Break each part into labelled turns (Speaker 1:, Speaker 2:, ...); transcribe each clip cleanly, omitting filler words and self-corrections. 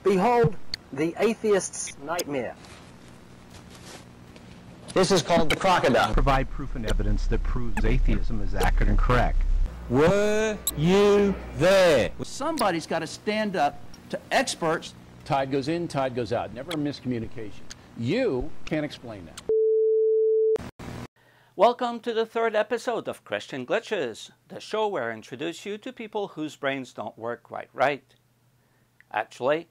Speaker 1: Behold the atheist's nightmare. This is called the crocodile.
Speaker 2: Provide proof and evidence that proves atheism is accurate and correct.
Speaker 3: Were you there?
Speaker 4: Somebody's got to stand up to experts.
Speaker 5: Tide goes in, tide goes out. Never a miscommunication. You can't explain that.
Speaker 6: Welcome to the third episode of Christian Glitches, the show where I introduce you to people whose brains don't work quite right. Actually,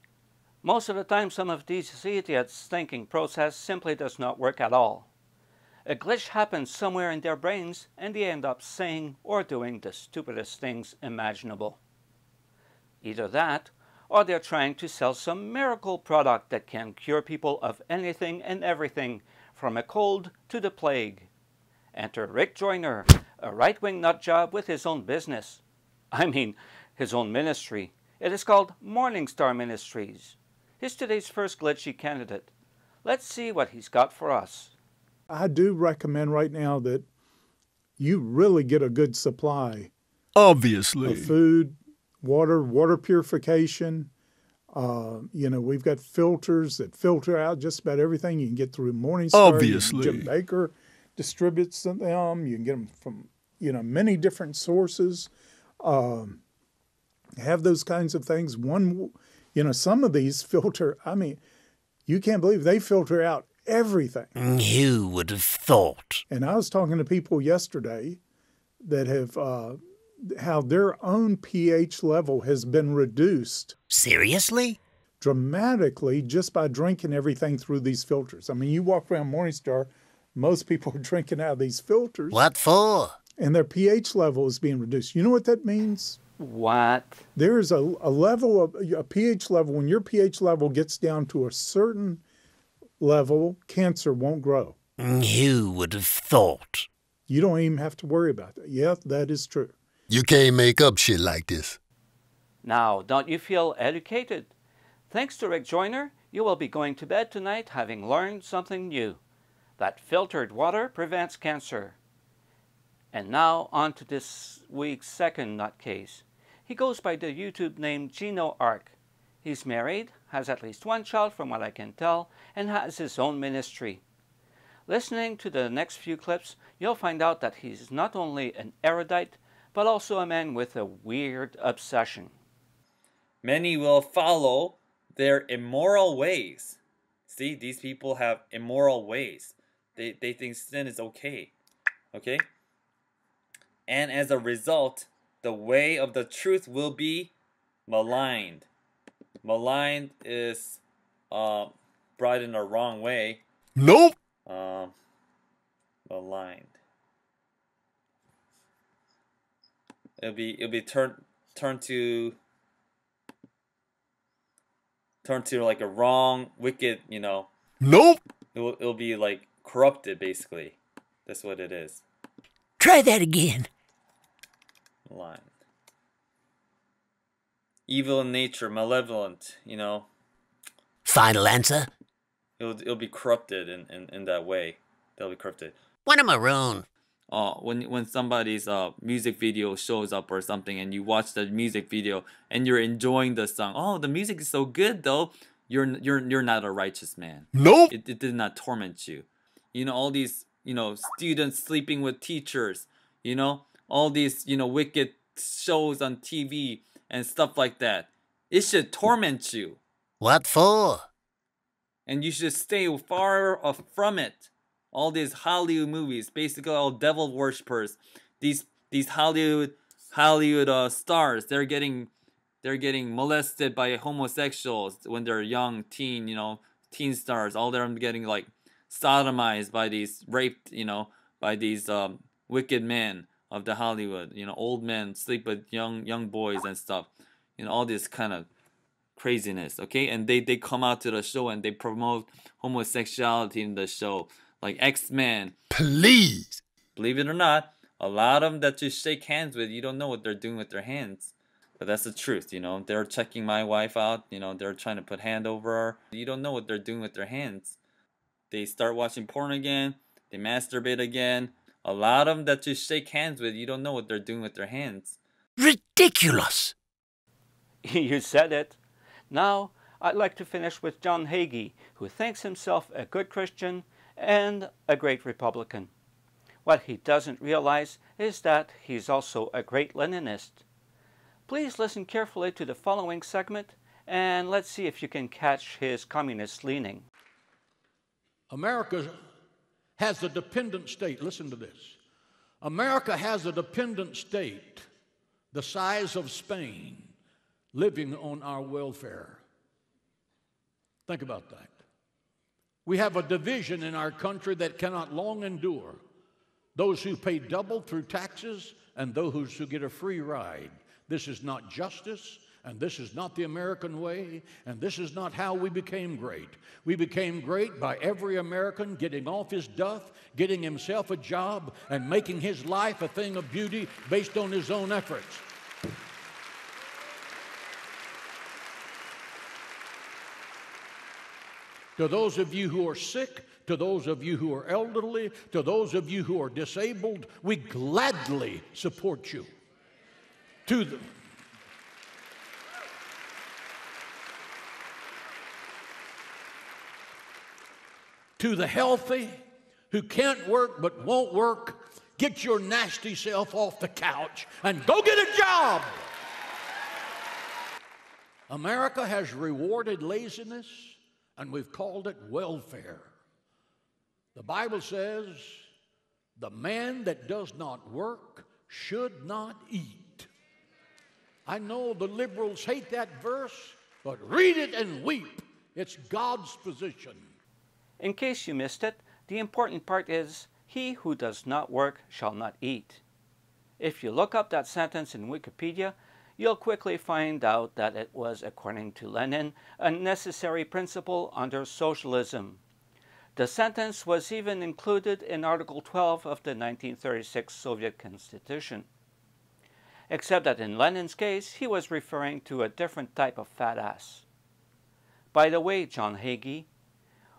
Speaker 6: most of the time some of these idiots' thinking process simply does not work at all. A glitch happens somewhere in their brains and they end up saying or doing the stupidest things imaginable. Either that, or they're trying to sell some miracle product that can cure people of anything and everything, from a cold to the plague. Enter Rick Joyner, a right-wing nutjob with his own business. I mean, his own ministry. It is called Morning Star Ministries. He's today's first glitchy candidate. Let's see what he's got for us.
Speaker 7: I do recommend right now that you really get a good supply.
Speaker 3: Obviously.
Speaker 7: Of food, water purification. We've got filters that filter out just about everything. You can get through Morning Star.
Speaker 3: Obviously.
Speaker 7: Jim Baker distributes them. You can get them from, many different sources. Have those kinds of things. Some of these filter, you can't believe they filter out everything.
Speaker 3: You would have thought.
Speaker 7: And I was talking to people yesterday that have, how their own pH level has been reduced.
Speaker 3: Seriously?
Speaker 7: Dramatically, just by drinking everything through these filters. You walk around Morningstar, most people are drinking out of these filters.
Speaker 3: What for?
Speaker 7: And their pH level is being reduced. You know what that means?
Speaker 6: What?
Speaker 7: There is a level of a pH level. When your pH level gets down to a certain level, cancer won't grow.
Speaker 3: You would have thought.
Speaker 7: You don't even have to worry about that. Yeah, that is true.
Speaker 3: You can't make up shit like this.
Speaker 6: Now, don't you feel educated? Thanks to Rick Joyner, you will be going to bed tonight having learned something new. That filtered water prevents cancer. And now on to this week's second nutcase. He goes by the YouTube name Genoark. He's married, has at least one child from what I can tell, and has his own ministry. Listening to the next few clips, you'll find out that he's not only an erudite, but also a man with a weird obsession.
Speaker 8: Many will follow their immoral ways. See, these people have immoral ways. They think sin is okay. Okay? And as a result, the way of the truth will be maligned. Maligned is brought in the wrong way.
Speaker 3: Nope.
Speaker 8: Maligned. It'll be turned to like a wrong, wicked,
Speaker 3: Nope.
Speaker 8: It'll be like corrupted, basically. That's what it is.
Speaker 3: Try that again.
Speaker 8: Maligned. Evil in nature, malevolent,
Speaker 3: Final answer?
Speaker 8: It'll be corrupted in that way. They'll be corrupted.
Speaker 3: What a maroon.
Speaker 8: When somebody's music video shows up or something and you watch the music video and you're enjoying the song. Oh, the music is so good though. You're not a righteous man.
Speaker 3: Nope.
Speaker 8: It did not torment you. All these, students sleeping with teachers, all these, wicked shows on TV and stuff like that. It should torment you.
Speaker 3: What for?
Speaker 8: And you should stay far from it. All these Hollywood movies, basically all devil worshippers. These Hollywood stars, they're getting molested by homosexuals when they're young, teen stars. All them getting like sodomized by these raped, by these wicked men of the Hollywood. Old men sleep with young boys and stuff. All this kind of craziness, okay? And they come out to the show and they promote homosexuality in the show. Like X-Men.
Speaker 3: Please.
Speaker 8: Believe it or not, a lot of them that you shake hands with, you don't know what they're doing with their hands. But that's the truth, They're checking my wife out, they're trying to put hand over her. You don't know what they're doing with their hands. They start watching porn again. They masturbate again. A lot of them that you shake hands with, you don't know what they're doing with their hands.
Speaker 3: Ridiculous.
Speaker 6: You said it. Now, I'd like to finish with John Hagee, who thinks himself a good Christian and a great Republican. What he doesn't realize is that he's also a great Leninist. Please listen carefully to the following segment, and let's see if you can catch his communist leaning.
Speaker 9: America has a dependent state. Listen to this. America has a dependent state the size of Spain living on our welfare. Think about that. We have a division in our country that cannot long endure. Those who pay double through taxes and those who get a free ride. This is not justice, and this is not the American way, and this is not how we became great. We became great by every American getting off his duff, getting himself a job, and making his life a thing of beauty based on his own efforts. To those of you who are sick, to those of you who are elderly, to those of you who are disabled, we gladly support you. To the healthy who can't work but won't work, get your nasty self off the couch and go get a job. America has rewarded laziness, and we've called it welfare. The Bible says, the man that does not work should not eat. I know the liberals hate that verse, but read it and weep. It's God's position.
Speaker 6: In case you missed it, the important part is, he who does not work shall not eat. If you look up that sentence in Wikipedia, you'll quickly find out that it was, according to Lenin, a necessary principle under socialism. The sentence was even included in Article 12 of the 1936 Soviet Constitution. Except that in Lenin's case, he was referring to a different type of fat ass. By the way, John Hagee,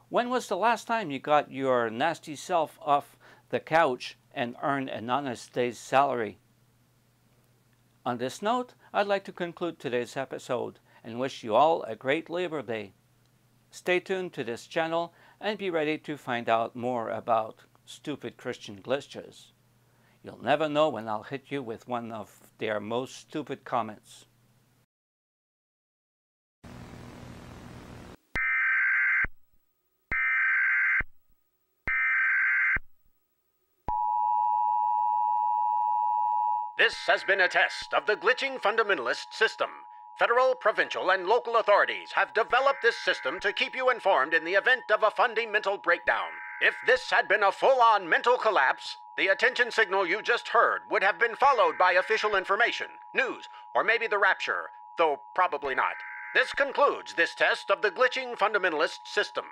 Speaker 6: when was the last time you got your nasty self off the couch and earned an honest day's salary? On this note, I'd like to conclude today's episode and wish you all a great Labor Day. Stay tuned to this channel and be ready to find out more about stupid Christian glitches. You'll never know when I'll hit you with one of their most stupid comments.
Speaker 3: This has been a test of the glitching fundamentalist system. Federal, provincial, and local authorities have developed this system to keep you informed in the event of a fundamental breakdown. If this had been a full-on mental collapse, the attention signal you just heard would have been followed by official information, news, or maybe the rapture, though probably not. This concludes this test of the glitching fundamentalist system.